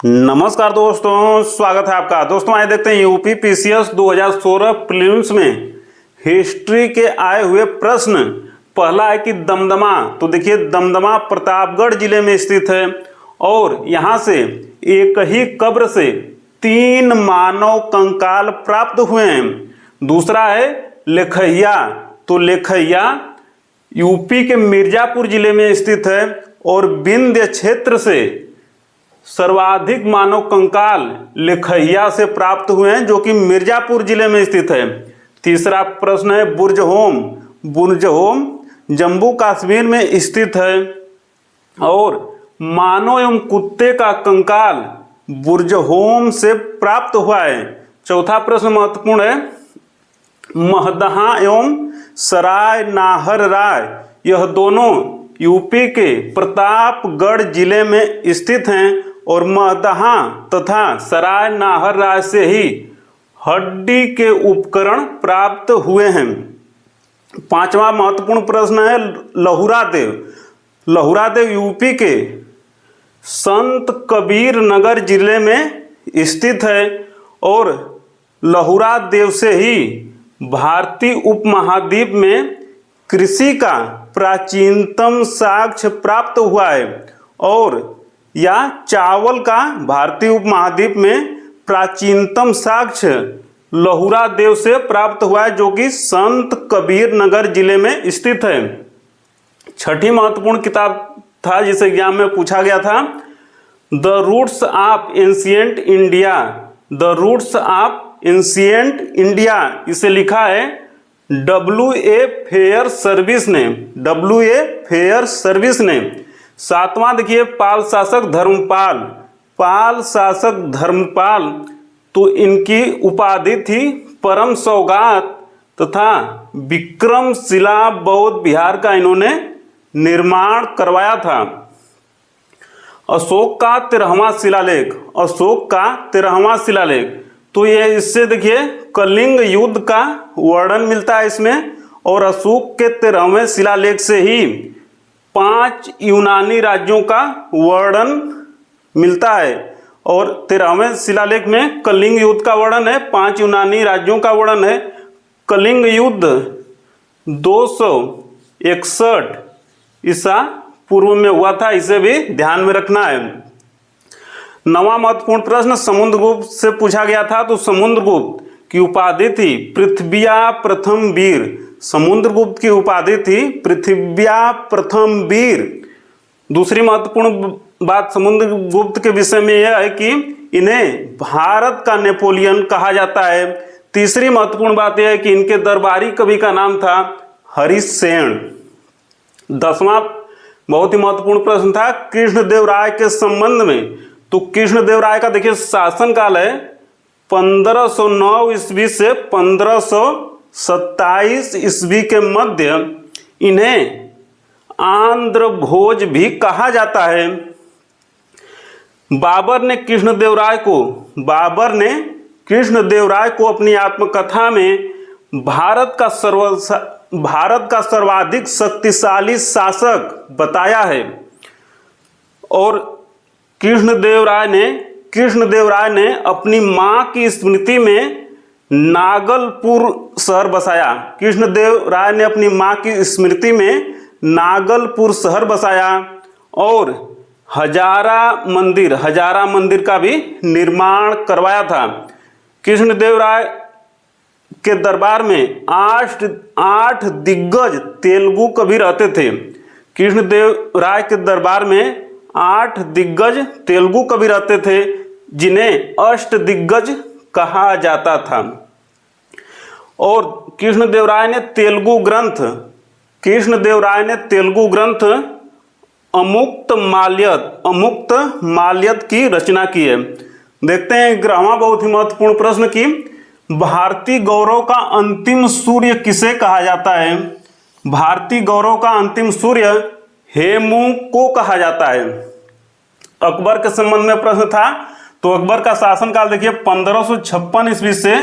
नमस्कार दोस्तों, स्वागत है आपका। दोस्तों आइए देखते हैं यूपी पीसीएस 2016 प्रीलिम्स में हिस्ट्री के आए हुए प्रश्न। पहला है कि दमदमा, तो देखिए दमदमा प्रतापगढ़ जिले में स्थित है और यहाँ से एक ही कब्र से 3 मानव कंकाल प्राप्त हुए हैं। दूसरा है लेखैया, तो लेखैया यूपी के मिर्जापुर जिले में स्थित है और विंध्य क्षेत्र से सर्वाधिक मानव कंकाल लेखैया से प्राप्त हुए हैं जो कि मिर्जापुर जिले में स्थित है। तीसरा प्रश्न है बुर्जहोम, बुर्जहोम जम्मू कश्मीर में स्थित है और मानव एवं कुत्ते का कंकाल बुर्जहोम से प्राप्त हुआ है। चौथा प्रश्न महत्वपूर्ण है महदहा एवं सराय नाहर राय, यह दोनों यूपी के प्रतापगढ़ जिले में स्थित हैं और महदहा तथा सराय नाहर राय से ही हड्डी के उपकरण प्राप्त हुए हैं। पांचवा महत्वपूर्ण प्रश्न है लहुरा देव, लहुरा देव यूपी के संत कबीर नगर जिले में स्थित है और लहुरा देव से ही भारतीय उपमहाद्वीप में कृषि का प्राचीनतम साक्ष्य प्राप्त हुआ है और या चावल का भारतीय उपमहाद्वीप में प्राचीनतम साक्ष्य लहुरा देव से प्राप्त हुआ है जो कि संत कबीर नगर जिले में स्थित है। छठी महत्वपूर्ण किताब था जिसे एग्जाम में पूछा गया था the roots of ancient India, the roots of ancient India, इसे लिखा है W.A. फेयर सर्विस ने, W.A. फेयर सर्विस ने। सातवां देखिए पाल शासक धर्मपाल, पाल शासक धर्मपाल, तो इनकी उपाधि थी परम सौगात तथा विक्रमशिला बौद्ध विहार का इन्होंने निर्माण करवाया था। अशोक का 13वां शिलालेख, अशोक का 13वां शिलालेख, तो ये इससे देखिए कलिंग युद्ध का वर्णन मिलता है इसमें और अशोक के 13वें शिलालेख से ही 5 यूनानी राज्यों का वर्णन मिलता है और 13वें शिलालेख में कलिंग युद्ध का वर्णन है, 5 यूनानी राज्यों का वर्णन है। कलिंग युद्ध 261 ईसा पूर्व में हुआ था, इसे भी ध्यान में रखना है। नवा महत्वपूर्ण प्रश्न समुद्रगुप्त से पूछा गया था, तो समुद्रगुप्त की उपाधि थी पृथ्विया प्रथम वीर, समुद्रगुप्त की उपाधि थी पृथ्विया प्रथम वीर। दूसरी महत्वपूर्ण बात समुद्रगुप्त के विषय में यह है कि इन्हें भारत का नेपोलियन कहा जाता है। तीसरी महत्वपूर्ण बात यह है कि इनके दरबारी कवि का नाम था हरिसेन। 10वां बहुत ही महत्वपूर्ण प्रश्न था कृष्णदेव राय के संबंध में, तो कृष्णदेव राय का देखिए शासनकाल है 1509 ईस्वी से 1527 ईस्वी के मध्य। इन्हें आंध्र भोज भी कहा जाता है। बाबर ने कृष्णदेव राय को अपनी आत्मकथा में भारत का सर्वाधिक शक्तिशाली शासक बताया है और कृष्णदेव राय ने अपनी मां की स्मृति में नागलपुर शहर बसाया। कृष्णदेव राय ने अपनी मां की स्मृति में नागलपुर शहर बसाया और हजारा मंदिर का भी निर्माण करवाया था। कृष्णदेव राय के दरबार में 8 दिग्गज तेलुगु कवि रहते थे। कृष्णदेव राय के दरबार में 8 दिग्गज तेलुगु कवि रहते थे जिन्हें अष्ट दिग्गज कहा जाता था। और कृष्णदेव राय ने तेलुगु ग्रंथ अमुक्त माल्यद की रचना की है। देखते हैं 11वां बहुत ही महत्वपूर्ण प्रश्न की भारतीय गौरव का अंतिम सूर्य किसे कहा जाता है। भारतीय गौरव का अंतिम सूर्य हेमू को कहा जाता है। अकबर के संबंध में प्रश्न था, तो अकबर का शासनकाल देखिए 1556 ईस्वी से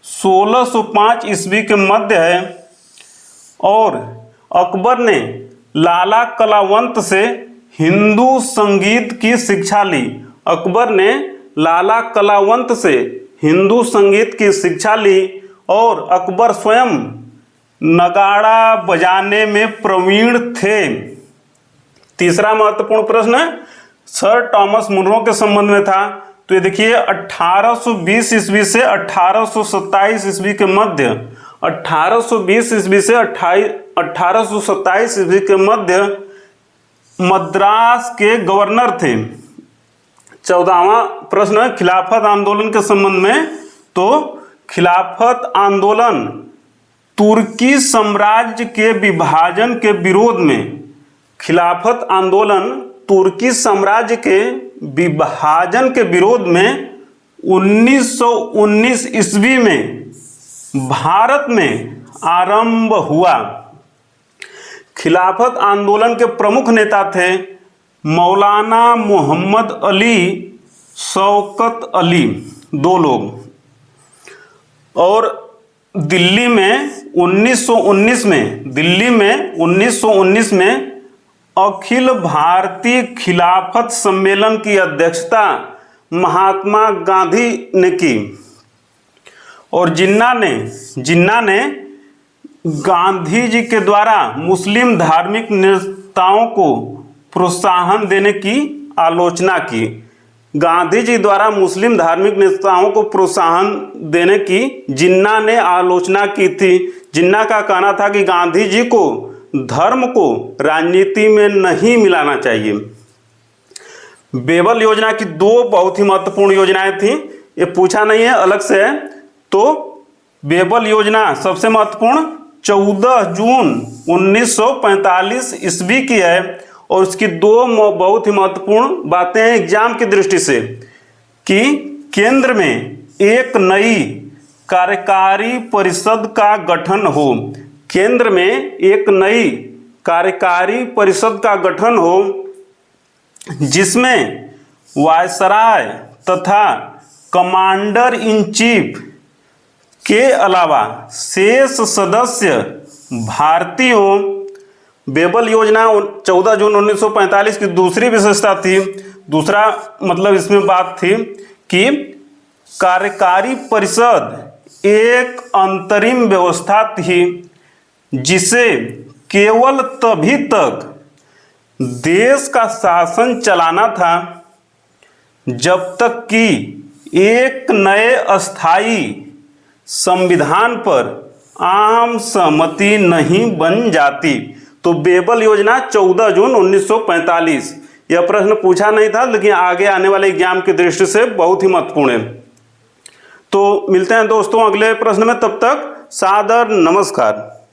1605 ईस्वी के मध्य है और अकबर ने लाला कलावंत से हिंदू संगीत की शिक्षा ली अकबर ने लाला कलावंत से हिंदू संगीत की शिक्षा ली और अकबर स्वयं नगाड़ा बजाने में प्रवीण थे। तीसरा महत्वपूर्ण प्रश्न सर टॉमस मुनरो के संबंध में था। तो ये देखिए 1820 ईस्वी से 1827 ईस्वी के मध्य 1820 ईस्वी से 1827 ईस्वी के मध्य मद्रास के गवर्नर थे। 14वां प्रश्न खिलाफत आंदोलन के संबंध में। तो खिलाफत आंदोलन तुर्की साम्राज्य के विभाजन के विरोध में, खिलाफत आंदोलन तुर्की साम्राज्य के विभाजन के विरोध में 1919 ईस्वी में भारत में आरंभ हुआ। खिलाफत आंदोलन के प्रमुख नेता थे मौलाना मोहम्मद अली, शौकत अली, दो लोग। और दिल्ली में 1919 में अखिल भारतीय खिलाफत सम्मेलन की अध्यक्षता महात्मा गांधी ने की। और जिन्ना ने गांधी जी के द्वारा मुस्लिम धार्मिक नेताओं को प्रोत्साहन देने की आलोचना की। गांधी जी द्वारा मुस्लिम धार्मिक नेताओं को प्रोत्साहन देने की जिन्ना ने आलोचना की थी। जिन्ना का कहना था कि गांधी जी को धर्म को राजनीति में नहीं मिलाना चाहिए। बेबल योजना की दो बहुत ही महत्वपूर्ण योजनाएं थी, ये पूछा नहीं है, अलग से है। तो बेबल योजना सबसे महत्वपूर्ण 14 जून 1945 ईस्वी की है और उसकी दो बहुत ही महत्वपूर्ण बातें हैं एग्जाम की दृष्टि से कि केंद्र में एक नई कार्यकारी परिषद का गठन हो। केंद्र में एक नई कार्यकारी परिषद का गठन हो जिसमें वायसराय तथा कमांडर इन चीफ के अलावा शेष सदस्य भारतीय हों। बेबल योजना 14 जून 1945 की दूसरी विशेषता थी, दूसरा मतलब इसमें बात थी कि कार्यकारी परिषद एक अंतरिम व्यवस्था थी जिसे केवल तभी तक देश का शासन चलाना था जब तक कि एक नए अस्थाई संविधान पर आम सहमति नहीं बन जाती। तो बेबल योजना 14 जून 1945, यह प्रश्न पूछा नहीं था लेकिन आगे आने वाले एग्जाम की दृष्टि से बहुत ही महत्वपूर्ण है। तो मिलते हैं दोस्तों अगले प्रश्न में, तब तक सादर नमस्कार।